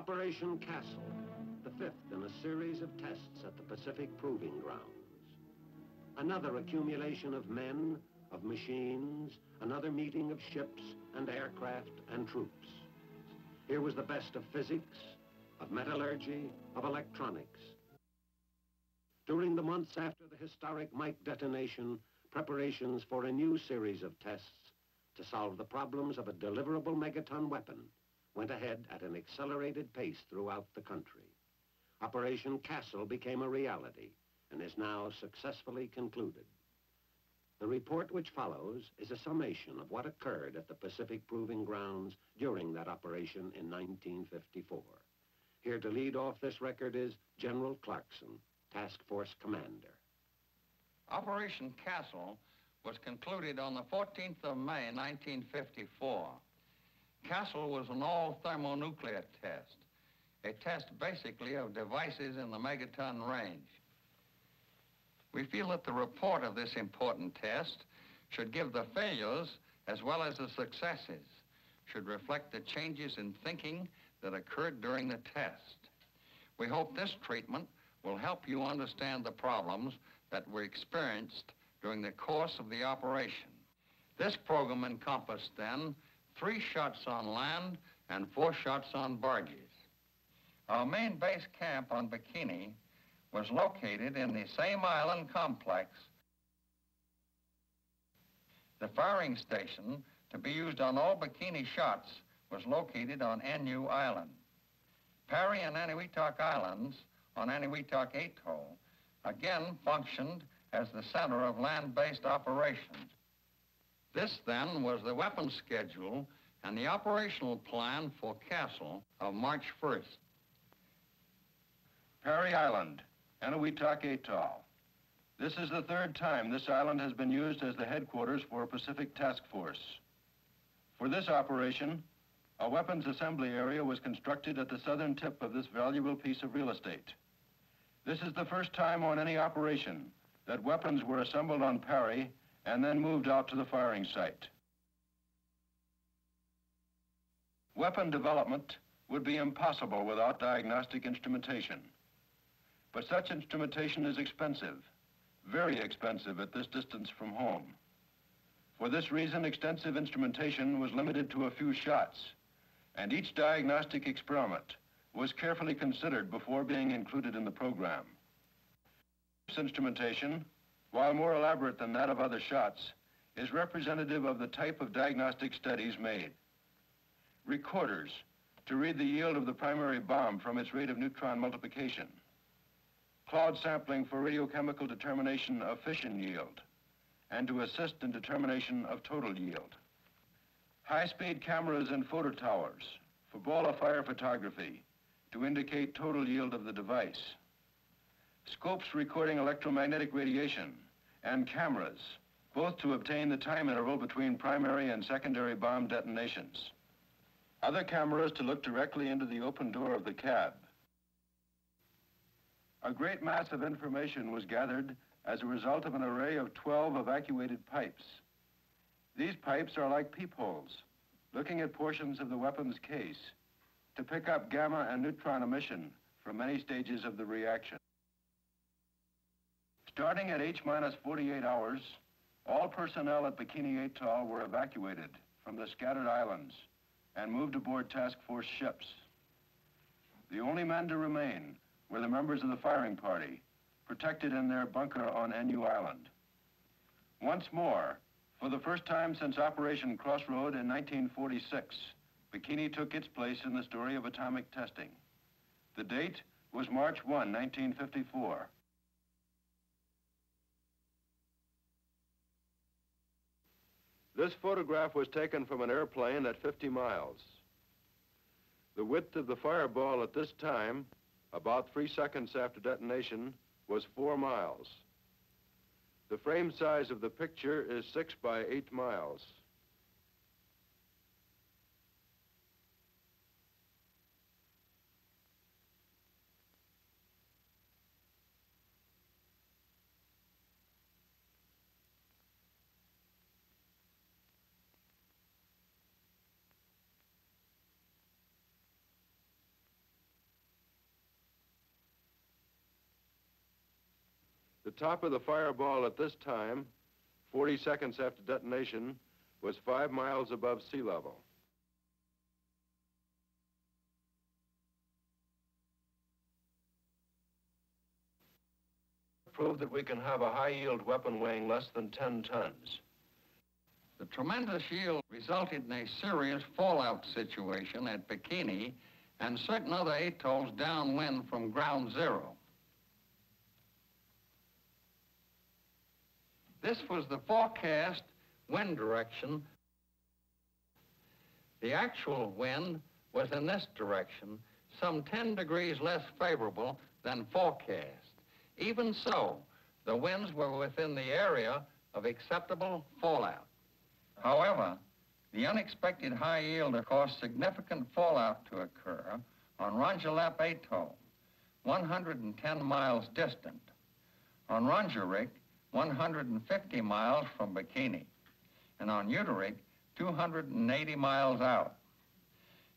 Operation Castle, the fifth in a series of tests at the Pacific Proving Grounds. Another accumulation of men, of machines, another meeting of ships and aircraft and troops. Here was the best of physics, of metallurgy, of electronics. During the months after the historic Mike detonation, preparations for a new series of tests to solve the problems of a deliverable megaton weapon went ahead at an accelerated pace throughout the country. Operation Castle became a reality and is now successfully concluded. The report which follows is a summation of what occurred at the Pacific Proving Grounds during that operation in 1954. Here to lead off this record is General Clarkson, Task Force Commander. Operation Castle was concluded on the 14th of May, 1954. Castle was an all-thermonuclear test, a test basically of devices in the megaton range. We feel that the report of this important test should give the failures as well as the successes, should reflect the changes in thinking that occurred during the test. We hope this treatment will help you understand the problems that were experienced during the course of the operation. This program encompassed then 3 shots on land and 4 shots on barges. Our main base camp on Bikini was located in the same island complex. The firing station to be used on all Bikini shots was located on NU Island. Parry and Eniwetok Islands on Eniwetok Atoll again functioned as the center of land-based operations. This then was the weapons schedule and the operational plan for Castle of March 1st. Parry Island, Eniwetok Atoll. This is the 3rd time this island has been used as the headquarters for a Pacific Task Force. For this operation, a weapons assembly area was constructed at the southern tip of this valuable piece of real estate. This is the first time on any operation that weapons were assembled on Parry and then moved out to the firing site. Weapon development would be impossible without diagnostic instrumentation. But such instrumentation is expensive, very expensive at this distance from home. For this reason, extensive instrumentation was limited to a few shots, and each diagnostic experiment was carefully considered before being included in the program. This instrumentation, while more elaborate than that of other shots, is representative of the type of diagnostic studies made. Recorders to read the yield of the primary bomb from its rate of neutron multiplication. Cloud sampling for radiochemical determination of fission yield and to assist in determination of total yield. High-speed cameras and photo towers for ball of fire photography to indicate total yield of the device. Scopes recording electromagnetic radiation and cameras, both to obtain the time interval between primary and secondary bomb detonations. Other cameras to look directly into the open door of the cab. A great mass of information was gathered as a result of an array of 12 evacuated pipes. These pipes are like peepholes, looking at portions of the weapon's case to pick up gamma and neutron emission from many stages of the reaction. Starting at H-48 hours, all personnel at Bikini Atoll were evacuated from the scattered islands and moved aboard task force ships. The only men to remain were the members of the firing party, protected in their bunker on NU Island. Once more, for the first time since Operation Crossroad in 1946, Bikini took its place in the story of atomic testing. The date was March 1, 1954. This photograph was taken from an airplane at 50 miles. The width of the fireball at this time, about 3 seconds after detonation, was 4 miles. The frame size of the picture is 6 by 8 miles. The top of the fireball at this time, 40 seconds after detonation, was 5 miles above sea level. Proved that we can have a high-yield weapon weighing less than 10 tons. The tremendous yield resulted in a serious fallout situation at Bikini and certain other atolls downwind from ground zero. This was the forecast wind direction. The actual wind was in this direction, some 10 degrees less favorable than forecast. Even so, the winds were within the area of acceptable fallout. However, the unexpected high yield caused significant fallout to occur on Rongelap Atoll, 110 miles distant, on Rongerik, 150 miles from Bikini, and on Uterik, 280 miles out.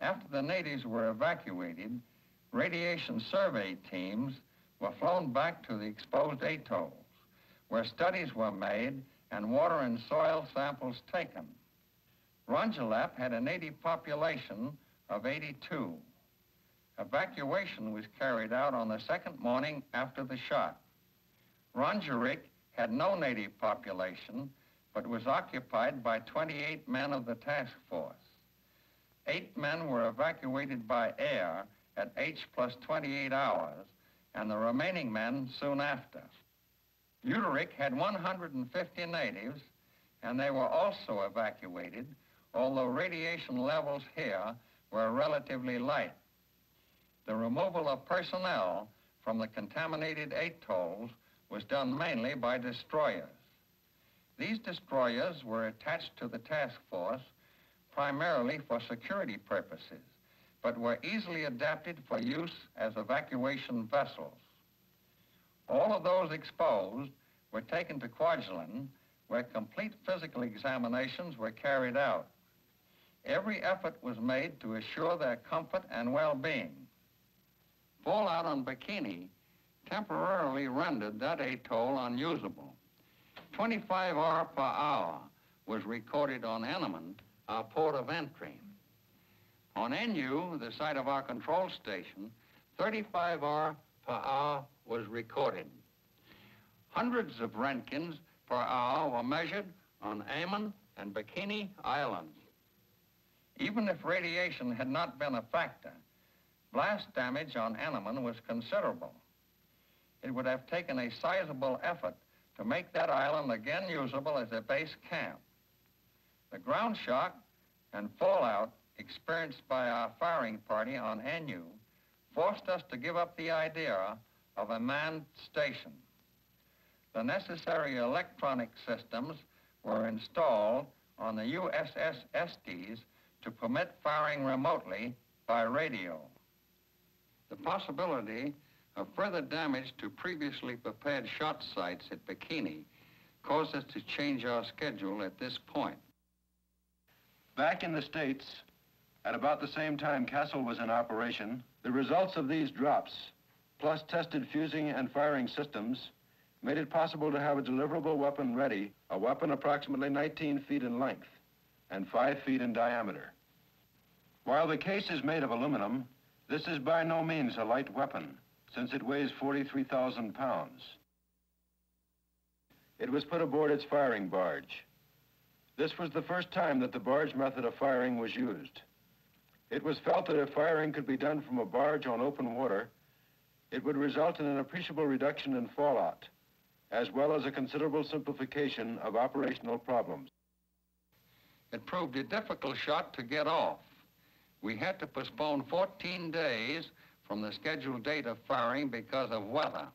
After the natives were evacuated, radiation survey teams were flown back to the exposed atolls, where studies were made and water and soil samples taken. Rongelap had a native population of 82. Evacuation was carried out on the second morning after the shot. Rongerik had no native population, but was occupied by 28 men of the task force. 8 men were evacuated by air at H plus 28 hours, and the remaining men soon after. Uterik had 150 natives, and they were also evacuated, although radiation levels here were relatively light. The removal of personnel from the contaminated atolls was done mainly by destroyers. These destroyers were attached to the task force primarily for security purposes, but were easily adapted for use as evacuation vessels. All of those exposed were taken to Kwajalein, where complete physical examinations were carried out. Every effort was made to assure their comfort and well-being. Fallout on Bikini temporarily rendered that atoll unusable. 25 R per hour was recorded on Eneman, our port of entry. On NU, the site of our control station, 35 R per hour was recorded. Hundreds of Roentgens per hour were measured on Aman and Bikini Islands. Even if radiation had not been a factor, blast damage on Eneman was considerable. It would have taken a sizable effort to make that island again usable as a base camp. The ground shock and fallout experienced by our firing party on NU forced us to give up the idea of a manned station. The necessary electronic systems were installed on the USS Estes to permit firing remotely by radio. The possibility of further damage to previously prepared shot sites at Bikini caused us to change our schedule at this point. Back in the States, at about the same time Castle was in operation, the results of these drops, plus tested fusing and firing systems, made it possible to have a deliverable weapon ready, a weapon approximately 19 feet in length and 5 feet in diameter. While the case is made of aluminum, this is by no means a light weapon, since it weighs 43,000 pounds. It was put aboard its firing barge. This was the first time that the barge method of firing was used. It was felt that if firing could be done from a barge on open water, it would result in an appreciable reduction in fallout, as well as a considerable simplification of operational problems. It proved a difficult shot to get off. We had to postpone 14 days from the scheduled date of firing because of weather.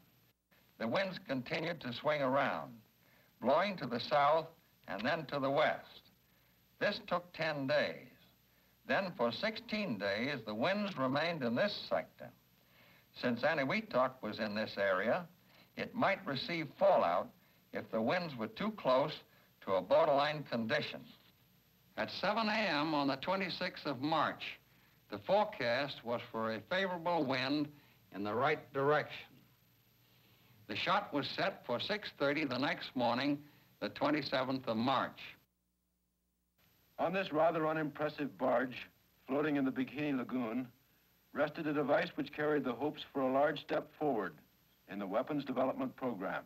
The winds continued to swing around, blowing to the south and then to the west. This took 10 days. Then for 16 days, the winds remained in this sector. Since Eniwetok was in this area, it might receive fallout if the winds were too close to a borderline condition. At 7 a.m. on the 26th of March, the forecast was for a favorable wind in the right direction. The shot was set for 6:30 the next morning, the 27th of March. On this rather unimpressive barge, floating in the Bikini Lagoon, rested a device which carried the hopes for a large step forward in the weapons development program.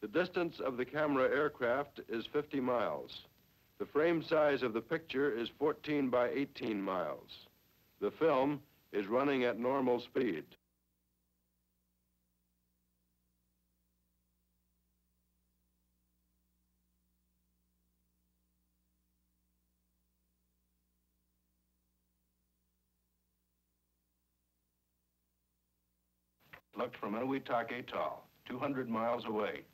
The distance of the camera aircraft is 50 miles. The frame size of the picture is 14 by 18 miles. The film is running at normal speed. Looked from Atoll, 200 miles away.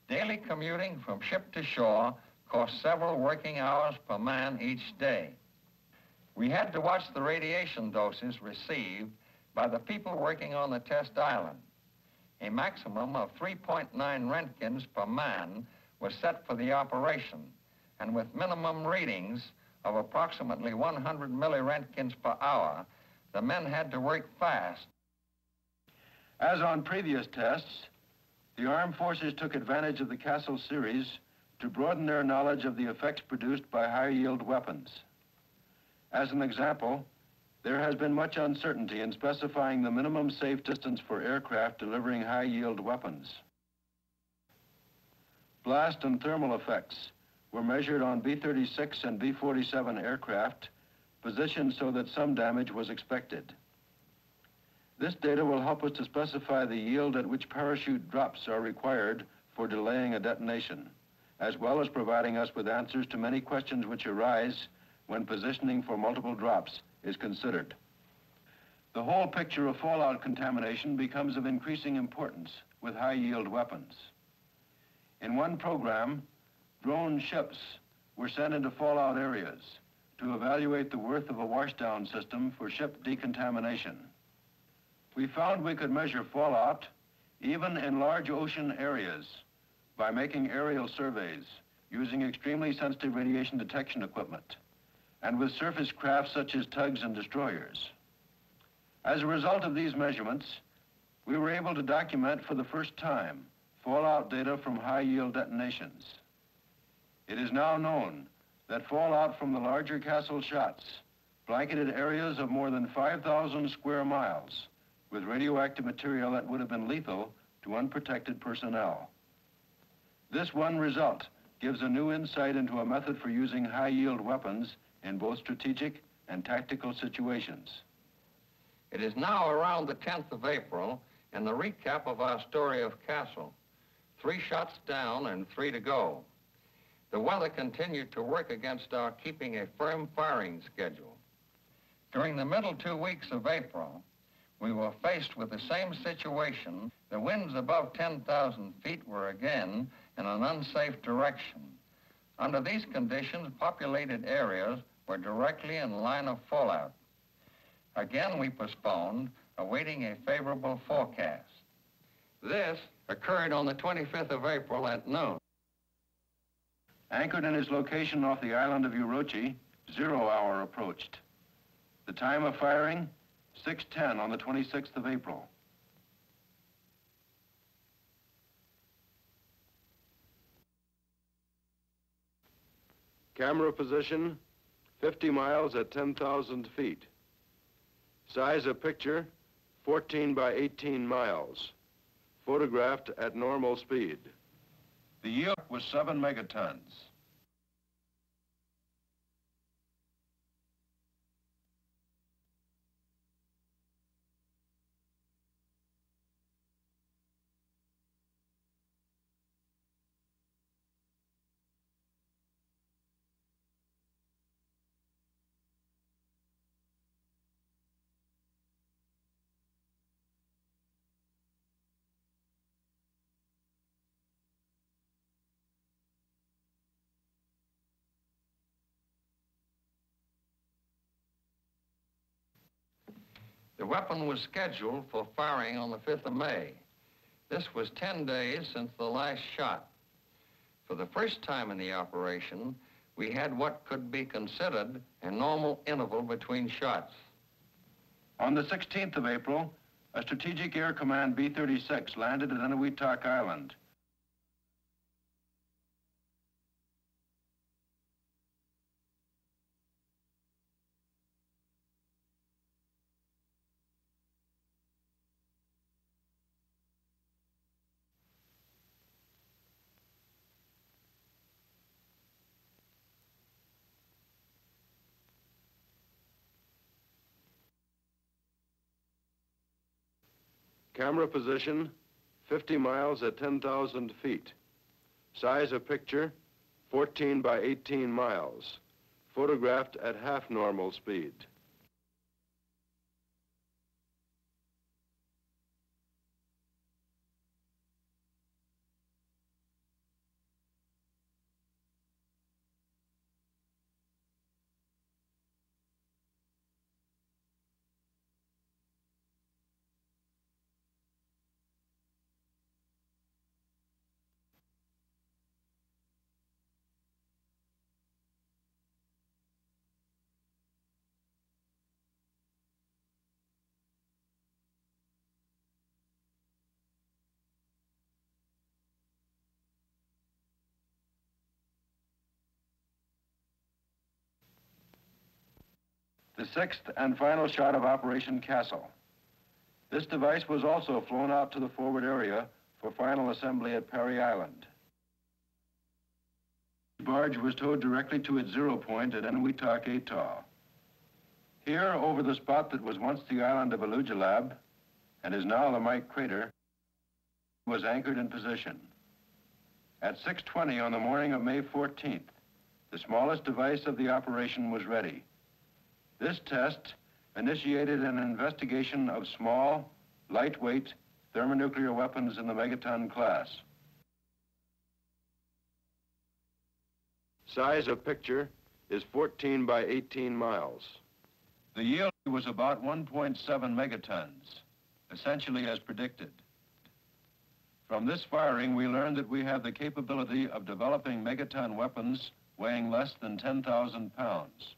Daily commuting from ship to shore cost several working hours per man each day. We had to watch the radiation doses received by the people working on the test island. A maximum of 3.9 Roentgens per man was set for the operation, and with minimum readings of approximately 100 milliroentgens per hour, the men had to work fast. As on previous tests, the armed forces took advantage of the Castle series to broaden their knowledge of the effects produced by high-yield weapons. As an example, there has been much uncertainty in specifying the minimum safe distance for aircraft delivering high-yield weapons. Blast and thermal effects were measured on B-36 and B-47 aircraft, positioned so that some damage was expected. This data will help us to specify the yield at which parachute drops are required for delaying a detonation, as well as providing us with answers to many questions which arise when positioning for multiple drops is considered. The whole picture of fallout contamination becomes of increasing importance with high-yield weapons. In one program, drone ships were sent into fallout areas to evaluate the worth of a washdown system for ship decontamination. We found we could measure fallout even in large ocean areas by making aerial surveys using extremely sensitive radiation detection equipment and with surface crafts such as tugs and destroyers. As a result of these measurements, we were able to document for the first time fallout data from high-yield detonations. It is now known that fallout from the larger Castle shots blanketed areas of more than 5,000 square miles with radioactive material that would have been lethal to unprotected personnel. This one result gives a new insight into a method for using high-yield weapons in both strategic and tactical situations. It is now around the 10th of April, and the recap of our story of Castle. 3 shots down and 3 to go. The weather continued to work against our keeping a firm firing schedule. During the middle 2 weeks of April, we were faced with the same situation. The winds above 10,000 feet were again in an unsafe direction. Under these conditions, populated areas were directly in line of fallout. Again, we postponed, awaiting a favorable forecast. This occurred on the 25th of April at noon. Anchored in its location off the island of Urochi, 0 hour approached. The time of firing, 6:10 on the 26th of April. Camera position, 50 miles at 10,000 feet. Size of picture, 14 by 18 miles. Photographed at normal speed. The yield was 7 megatons. weapon was scheduled for firing on the 5th of May. This was 10 days since the last shot. For the first time in the operation, we had what could be considered a normal interval between shots. On the 16th of April, a Strategic Air Command B-36 landed at Eniwetok Island. Camera position, 50 miles at 10,000 feet. Size of picture, 14 by 18 miles. Photographed at half normal speed. The sixth and final shot of Operation Castle. This device was also flown out to the forward area for final assembly at Perry Island. The barge was towed directly to its zero point at Eniwetok Atoll. Here, over the spot that was once the island of Alujilab and is now the Mike Crater, was anchored in position. At 6:20 on the morning of May 14th, the smallest device of the operation was ready. This test initiated an investigation of small, lightweight thermonuclear weapons in the megaton class. Size of picture is 14 by 18 miles. The yield was about 1.7 megatons, essentially as predicted. From this firing, we learned that we have the capability of developing megaton weapons weighing less than 10,000 pounds.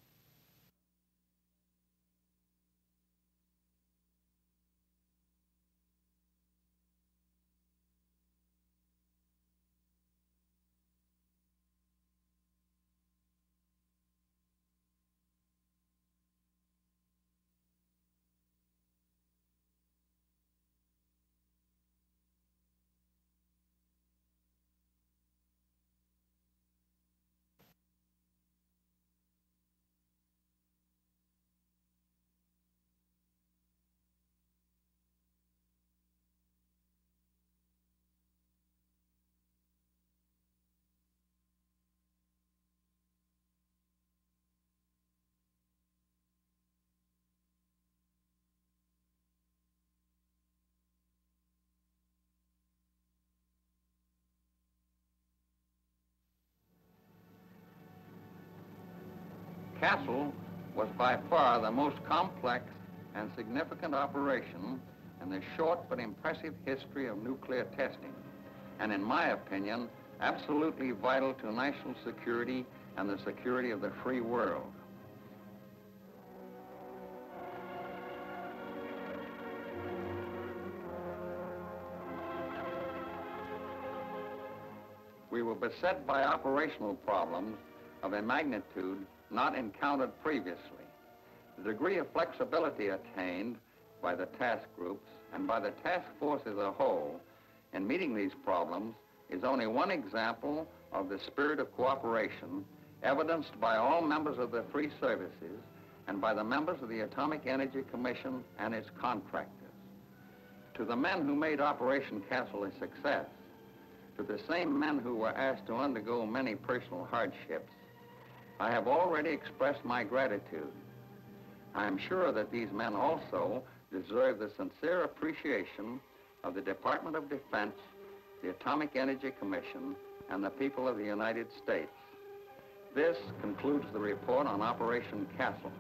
Castle was by far the most complex and significant operation in the short but impressive history of nuclear testing, and in my opinion, absolutely vital to national security and the security of the free world. We were beset by operational problems of a magnitude not encountered previously. The degree of flexibility attained by the task groups and by the task force as a whole in meeting these problems is only one example of the spirit of cooperation evidenced by all members of the free services and by the members of the Atomic Energy Commission and its contractors. To the men who made Operation Castle a success, to the same men who were asked to undergo many personal hardships, I have already expressed my gratitude. I am sure that these men also deserve the sincere appreciation of the Department of Defense, the Atomic Energy Commission, and the people of the United States. This concludes the report on Operation Castle.